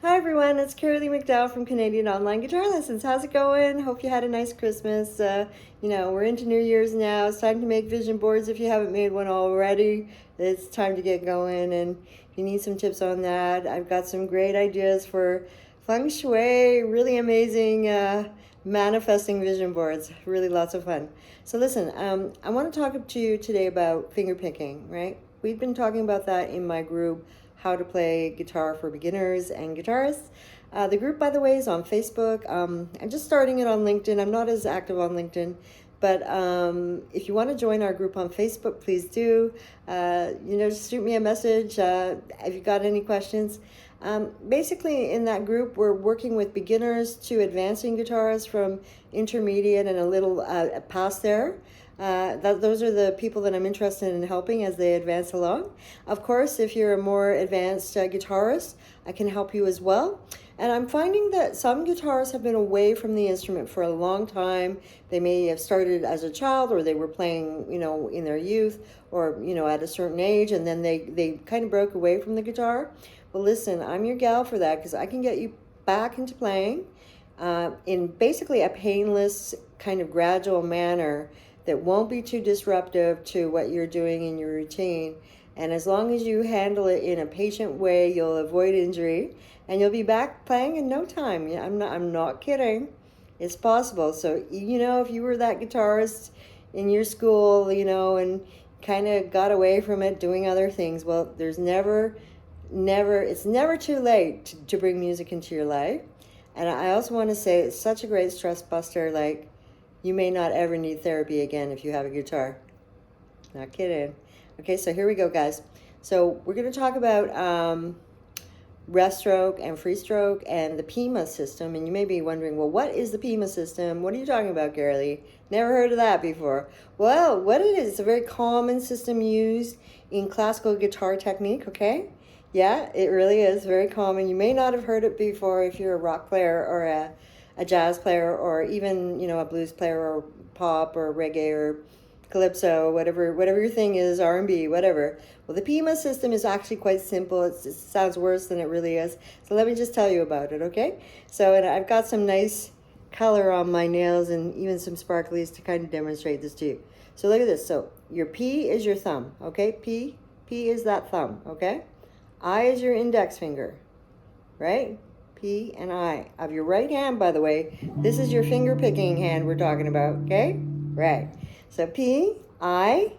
Hi everyone, it's 𝗚𝗪𝗦 from Canadian Online Guitar Lessons. How's it going? Hope you had a nice Christmas. We're into New Year's now. It's time to make vision boards if you haven't made one already. It's time to get going, and if you need some tips on that, I've got some great ideas for feng shui, really amazing manifesting vision boards. Really lots of fun. So listen, I want to talk to you today about finger picking, right? We've been talking about that in my group, How to Play Guitar for Beginners and Guitarists. The group, by the way, is on Facebook. I'm just starting it on LinkedIn. I'm not as active on LinkedIn, but if you want to join our group on Facebook, please do. Just shoot me a message if you've got any questions. Basically, in that group, we're working with beginners to advancing guitarists from intermediate and a little past there. Those are the people that I'm interested in helping as they advance along. Of course, if you're a more advanced guitarist, I can help you as well. And I'm finding that some guitarists have been away from the instrument for a long time. They may have started as a child, or they were playing, in their youth, or, at a certain age, and then they kind of broke away from the guitar. Well, listen, I'm your gal for that, because I can get you back into playing in basically a painless, kind of gradual manner that won't be too disruptive to what you're doing in your routine. And as long as you handle it in a patient way, you'll avoid injury, and you'll be back playing in no time. I'm not kidding. It's possible. So, if you were that guitarist in your school, and kind of got away from it doing other things, well, it's never too late to bring music into your life. And I also want to say it's such a great stress buster. Like, you may not ever need therapy again if you have a guitar. Not kidding. Okay, so here we go, guys. So we're going to talk about rest stroke and free stroke and the PIMA system. And you may be wondering, well, what is the PIMA system? What are you talking about, 𝗚𝗪𝗦? Never heard of that before. Well, what it is, it's a very common system used in classical guitar technique, okay? Yeah, it really is very common. You may not have heard it before if you're a rock player or a jazz player, or even, a blues player, or pop, or reggae, or calypso, whatever your thing is, R&B, whatever. Well, the PIMA system is actually quite simple. It sounds worse than it really is. So let me just tell you about it, okay? So, and I've got some nice color on my nails and even some sparklies to kind of demonstrate this to you. So look at this. So your P is your thumb, okay? P is that thumb, okay? I is your index finger, right? P and I of your right hand, by the way. This is your finger picking hand we're talking about, okay? Right. So P, I,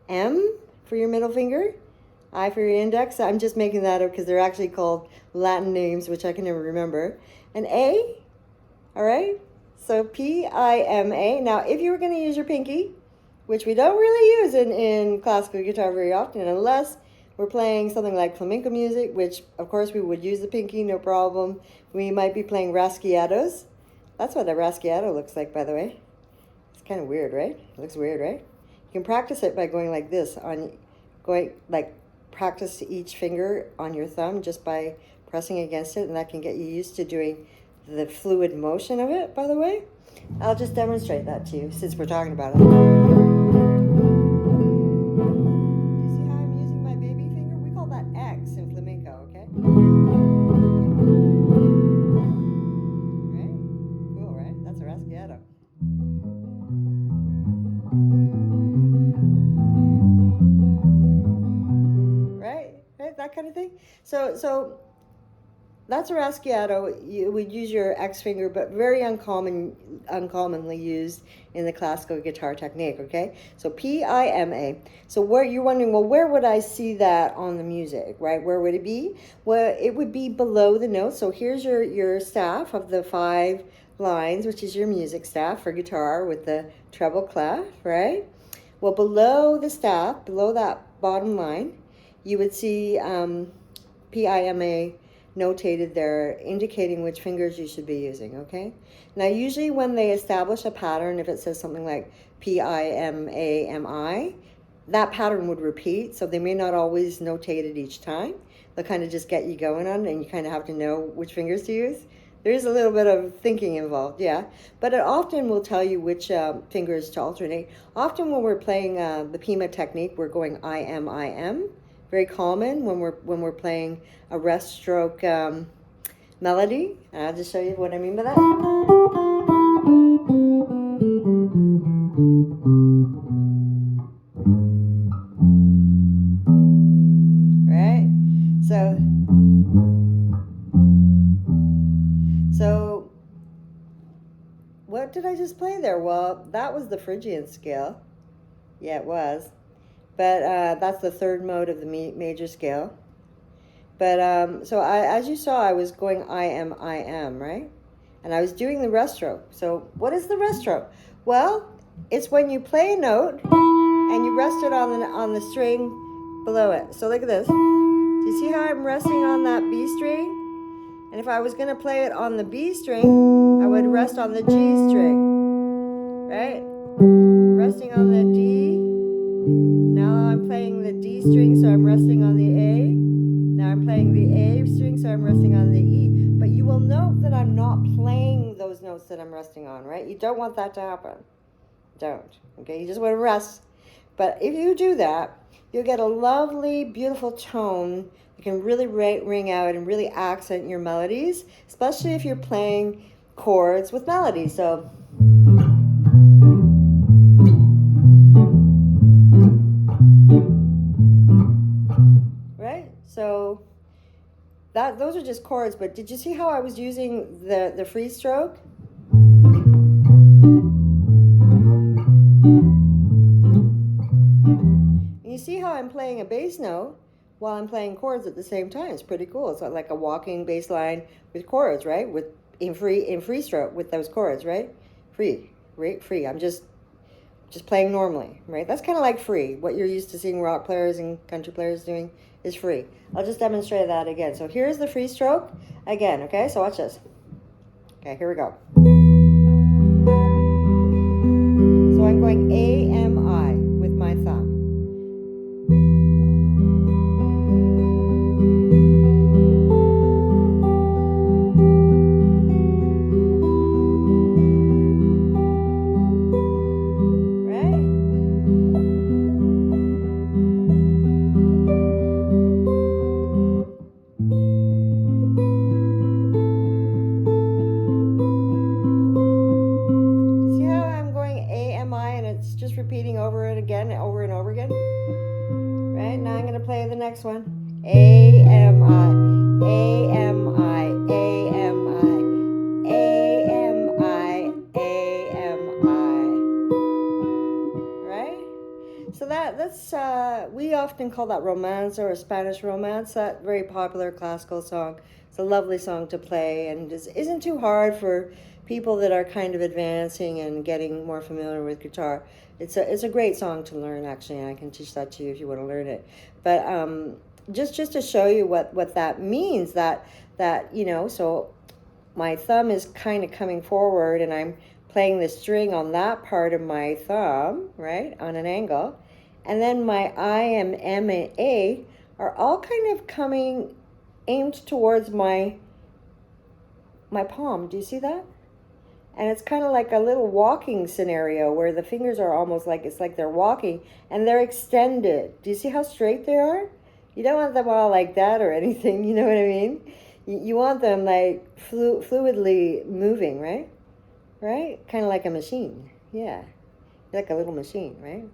M for your middle finger, I for your index. I'm just making that up because they're actually called Latin names, which I can never remember. And A, all right? So P, I, M, A. Now, if you were going to use your pinky, which we don't really use in classical guitar very often, unless we're playing something like flamenco music, which, of course, we would use the pinky, no problem. We might be playing rasgueados. That's what a rasgueado looks like, by the way. It's kind of weird, right? It looks weird, right? You can practice it by going like this, practice each finger on your thumb just by pressing against it, and that can get you used to doing the fluid motion of it, by the way. I'll just demonstrate that to you since we're talking about it. That kind of thing. So that's a rasgueado. You would use your X finger, but very uncommonly used in the classical guitar technique, okay? So P-I-M-A. So where you're wondering, well, where would I see that on the music, right? Where would it be? Well, it would be below the note. So here's your staff of the 5 lines, which is your music staff for guitar with the treble clef, right? Well, below the staff, below that bottom line, you would see P-I-M-A notated there, indicating which fingers you should be using, okay? Now, usually when they establish a pattern, if it says something like P-I-M-A-M-I, that pattern would repeat, so they may not always notate it each time. They'll kind of just get you going on it, and you kind of have to know which fingers to use. There is a little bit of thinking involved, yeah. But it often will tell you which fingers to alternate. Often when we're playing the PIMA technique, we're going I-M, I-M. Very common when we're playing a rest stroke melody. And I'll just show you what I mean by that. Right? So what did I just play there? Well, that was the Phrygian scale. Yeah, it was. But that's the third mode of the major scale. But so as you saw, I was going I am, right? And I was doing the rest stroke. So what is the rest stroke? Well, it's when you play a note and you rest it on the string below it. So look at this. Do you see how I'm resting on that B string? And if I was going to play it on the B string, I would rest on the G string, right? Resting on the D. Now I'm playing the D string, so I'm resting on the A. Now I'm playing the A string, so I'm resting on the E. But you will note that I'm not playing those notes that I'm resting on, right? You don't want that to happen. Don't. Okay, you just want to rest. But if you do that, you'll get a lovely, beautiful tone that can really ring out and really accent your melodies, especially if you're playing chords with melodies. So So those are just chords, but did you see how I was using the free stroke? And you see how I'm playing a bass note while I'm playing chords at the same time. It's pretty cool. It's like a walking bass line with chords, right? In free stroke with those chords, right? Free. I'm just playing normally, right? That's kind of like free. What you're used to seeing rock players and country players doing is free. I'll just demonstrate that again. So here's the free stroke again, okay? So watch this. Okay, here we go. So I'm going A-M-I with my thumb. Repeating over and over and over again. Right? Now I'm going to play the next one. A-M-I, A-M-I, A-M-I, A-M-I, A-M-I. Right? So that's we often call that romanza or Spanish romance, that very popular classical song. It's a lovely song to play and isn't too hard for people that are kind of advancing and getting more familiar with guitar. It's a great song to learn, actually. I can teach that to you if you want to learn it. But just to show you what that means, that you know, so my thumb is kind of coming forward and I'm playing the string on that part of my thumb, right, on an angle. And then my I and M and A are all kind of coming aimed towards my palm. Do you see that? And it's kind of like a little walking scenario where the fingers are almost like, it's like they're walking and they're extended. Do you see how straight they are? You don't want them all like that or anything, you know what I mean? You want them like fluidly moving, right? Right? Kind of like a machine. Yeah. You're like a little machine, right?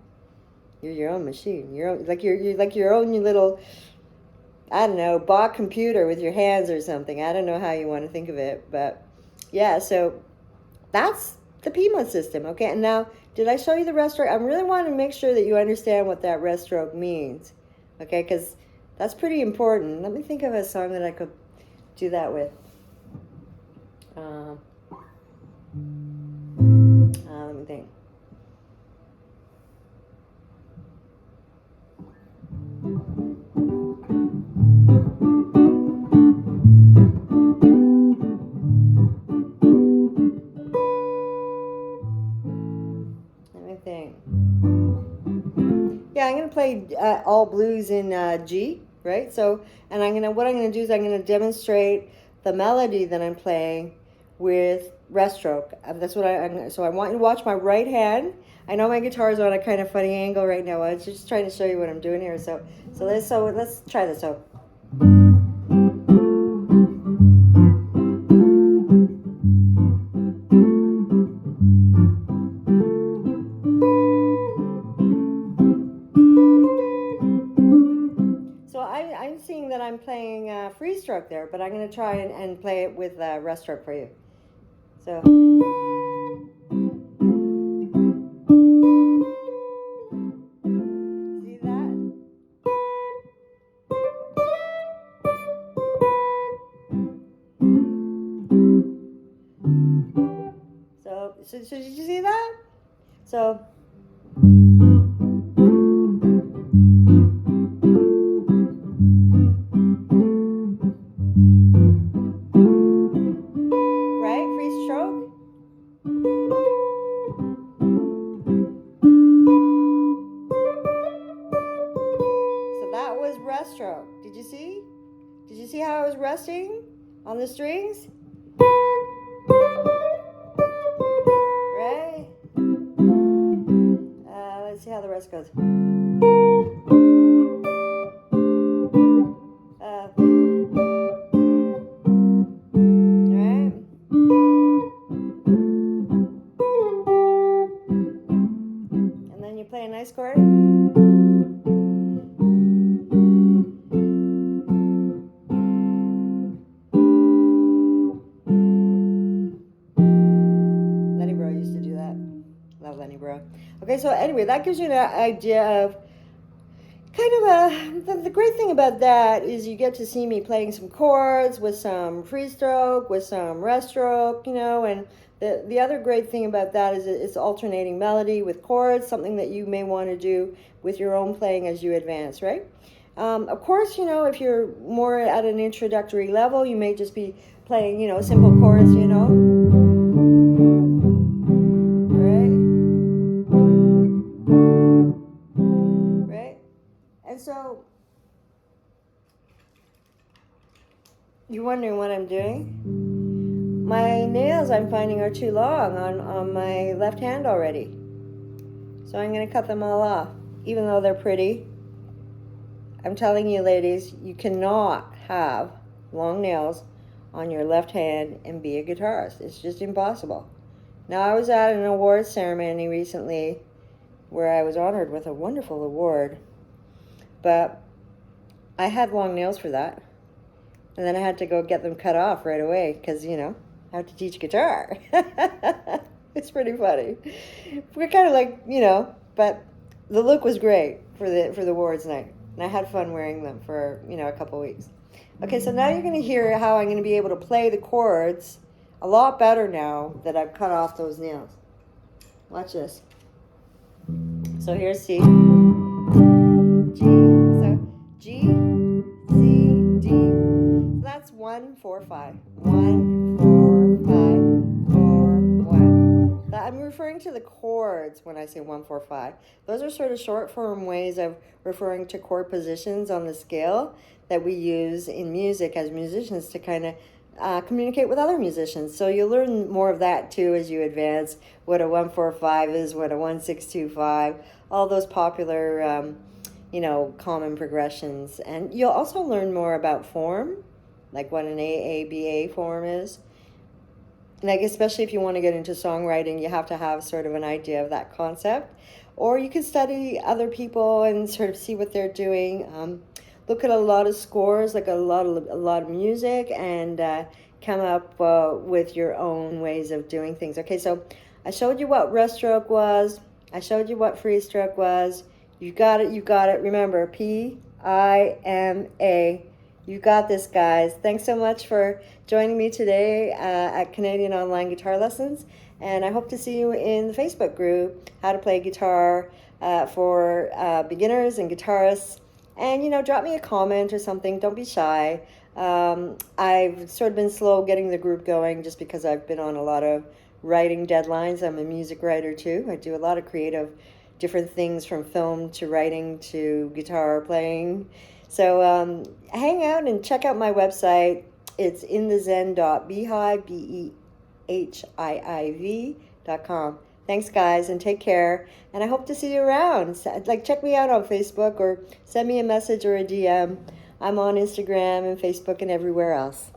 You're your own machine. You're like your own little, I don't know, bot computer with your hands or something. I don't know how you want to think of it, but yeah, so that's the PIMA system, okay? And now, did I show you the rest stroke? I really want to make sure that you understand what that rest stroke means, okay? Because that's pretty important. Let me think of a song that I could do that with. Let me think. Yeah, I'm going to play all blues in G, right? So, and what I'm going to do is I'm going to demonstrate the melody that I'm playing with rest stroke. That's what so I want you to watch my right hand. I know my guitar is on a kind of funny angle right now. I was just trying to show you what I'm doing here. So let's try this. So. stroke there, but I'm going to try and play it with rest stroke for you. So. See that? So did you see that? So. Right? Free stroke. So that was rest stroke. Did you see? Did you see how I was resting on the strings? Right? Let's see how the rest goes. Right? And then you play a nice chord. Okay, so anyway, that gives you an idea of kind of the great thing about that is you get to see me playing some chords with some free stroke, with some rest stroke, you know, and the other great thing about that is it's alternating melody with chords, something that you may want to do with your own playing as you advance, right? Of course, you know, if you're more at an introductory level, you may just be playing, you know, simple chords, you know. So, you're wondering what I'm doing? My nails, I'm finding, are too long on my left hand already. So I'm going to cut them all off, even though they're pretty. I'm telling you, ladies, you cannot have long nails on your left hand and be a guitarist. It's just impossible. Now, I was at an awards ceremony recently where I was honored with a wonderful award. But I had long nails for that. And then I had to go get them cut off right away because, you know, I have to teach guitar. It's pretty funny. We're kind of like, you know, but the look was great for the awards night. And I had fun wearing them for, you know, a couple weeks. Okay, so now you're going to hear how I'm going to be able to play the chords a lot better now that I've cut off those nails. Watch this. So here's C. G, so G, C, D. So that's 1, 4, 5. 1, 4, 5, 4, 1. I'm referring to the chords when I say 1, 4, 5. Those are sort of short form ways of referring to chord positions on the scale that we use in music as musicians to kind of communicate with other musicians. So you'll learn more of that too as you advance, what a 1, 4, 5 is, what a 1, 6, 2, 5, all those popular you know, common progressions. And you'll also learn more about form, like what an AABA form is. Like, especially if you want to get into songwriting, you have to have sort of an idea of that concept. Or you can study other people and sort of see what they're doing. Look at a lot of scores, like a lot of music, and come up with your own ways of doing things. Okay, so I showed you what rest stroke was. I showed you what free stroke was. You got it, you got it. Remember, PIMA. You got this, guys. Thanks so much for joining me today at Canadian Online Guitar Lessons. And I hope to see you in the Facebook group, How to Play Guitar for Beginners and Guitarists. And, you know, drop me a comment or something. Don't be shy. I've sort of been slow getting the group going just because I've been on a lot of writing deadlines. I'm a music writer, too. I do a lot of creative different things from film to writing to guitar playing. So hang out and check out my website. It's inthezen.𝗣𝗿𝗲.com. Thanks, guys, and take care. And I hope to see you around. Like, check me out on Facebook or send me a message or a DM. I'm on Instagram and Facebook and everywhere else.